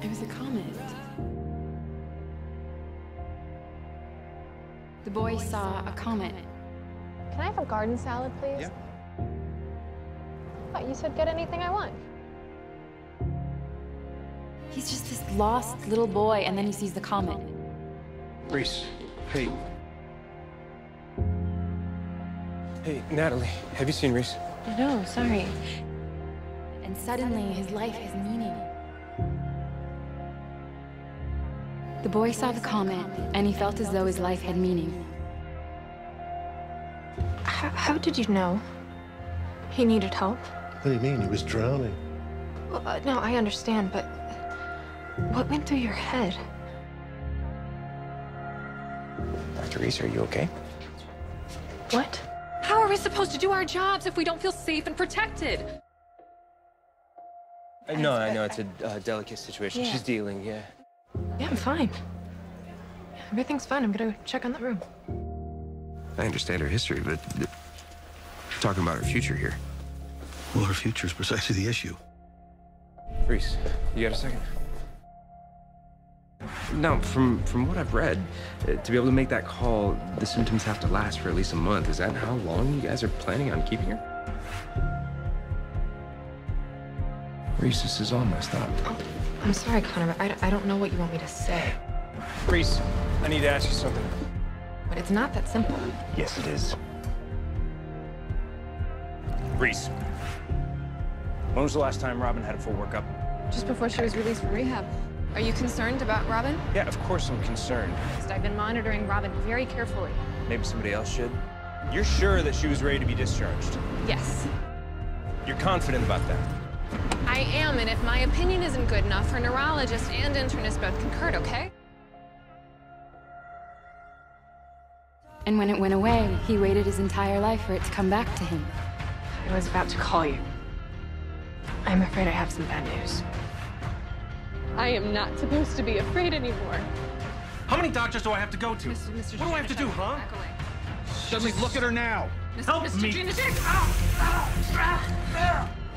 It was a comet. The boy saw a comet. Can I have a garden salad, please? Yeah. Oh, you said get anything I want. He's just this lost little boy, and then he sees the comet. Reese, hey. Hey, Natalie, have you seen Reese? No, sorry. And suddenly, his life has meaning. The boy saw the comet, and he felt as though his life had meaning. How did you know he needed help? What do you mean? He was drowning. Well, no, I understand, but what went through your head? Dr. Reese, are you okay? What? How are we supposed to do our jobs if we don't feel safe and protected? No, I know it's a delicate situation. Yeah. She's dealing, yeah. Yeah, I'm fine. Everything's fine. I'm gonna check on that room. I understand her history, but talking about her future here. Well, her future is precisely the issue. Reese, you got a second? Now, from what I've read, to be able to make that call, the symptoms have to last for at least a month. Is that how long you guys are planning on keeping her? Reese, this is all messed up. Oh, I'm sorry, Connor, but I don't know what you want me to say. Reese, I need to ask you something. But it's not that simple. Yes, it is. Reese, when was the last time Robin had a full workup? Just before she was released from rehab. Are you concerned about Robin? Yeah, of course I'm concerned. I've been monitoring Robin very carefully. Maybe somebody else should. You're sure that she was ready to be discharged? Yes, You're confident about that? I am, and if my opinion isn't good enough, her neurologist and internist both concurred, okay? And when it went away, he waited his entire life for it to come back to him. I was about to call you. I'm afraid I have some bad news. I am not supposed to be afraid anymore. How many doctors do I have to go to? Mr. What do I have to do, huh? Back away. Dudley, look at her now. Help Mr. me. Janicic!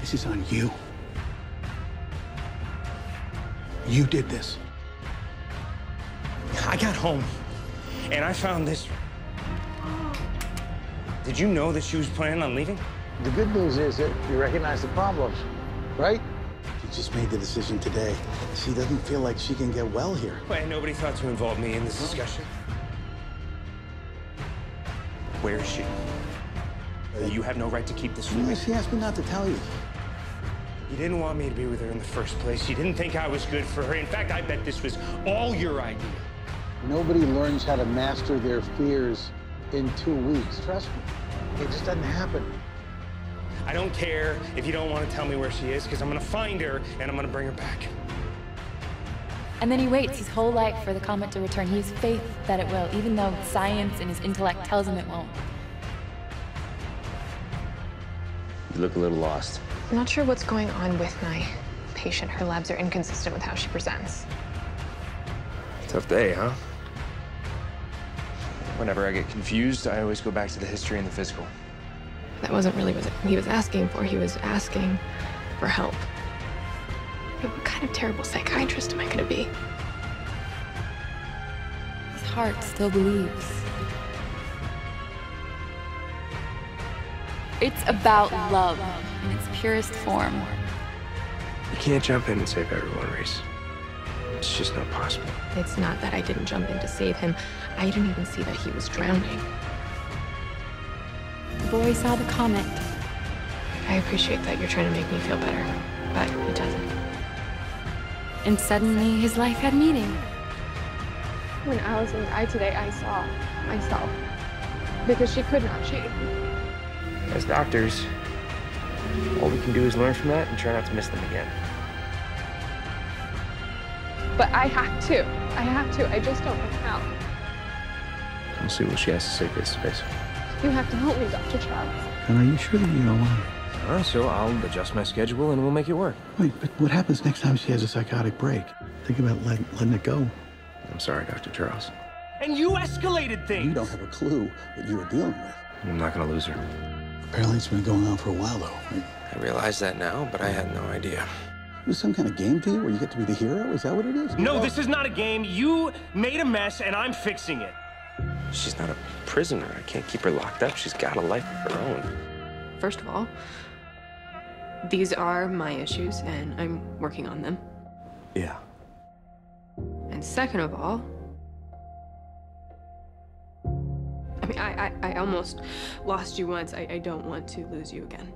This is on you. You did this. I got home, and I found this. Did you know that she was planning on leaving? The good news is that you recognize the problems, right? She just made the decision today. She doesn't feel like she can get well here. Wait, nobody thought to involve me in this discussion. Where is she? You have no right to keep this from me. She asked me not to tell you. You didn't want me to be with her in the first place. You didn't think I was good for her. In fact, I bet this was all your idea. Nobody learns how to master their fears in 2 weeks. Trust me, it just doesn't happen. I don't care if you don't want to tell me where she is, because I'm going to find her, and I'm going to bring her back. And then he waits his whole life for the comet to return. He has faith that it will, even though science and his intellect tells him it won't. You look a little lost. I'm not sure what's going on with my patient. Her labs are inconsistent with how she presents. Tough day, huh? Whenever I get confused, I always go back to the history and the physical. That wasn't really what he was asking for. He was asking for help. But what kind of terrible psychiatrist am I gonna be? His heart still believes. It's about love in its purest form. You can't jump in and save everyone, Reese. It's just not possible. It's not that I didn't jump in to save him. I didn't even see that he was drowning. The boy saw the comet. I appreciate that you're trying to make me feel better, but it doesn't. And suddenly, his life had meaning. When Allison died today, I saw myself. Because she could not change. As doctors, all we can do is learn from that and try not to miss them again. But I have to. I just don't know how. We'll see what she has to say face to face. You have to help me, Dr. Charles. And are you sure that you don't want to? All right, so I'll adjust my schedule and we'll make it work. Wait, but what happens next time she has a psychotic break? Think about letting it go. I'm sorry, Dr. Charles. And you escalated things. You don't have a clue what you were dealing with. I'm not gonna lose her. Apparently it's been going on for a while, though. Right? I realize that now, but I had no idea. Is this some kind of game to you where you get to be the hero? Is that what it is? No, this is not a game. You made a mess, and I'm fixing it. She's not a prisoner. I can't keep her locked up. She's got a life of her own. First of all, these are my issues, and I'm working on them. Yeah. And second of all, I mean, I almost lost you once. I don't want to lose you again.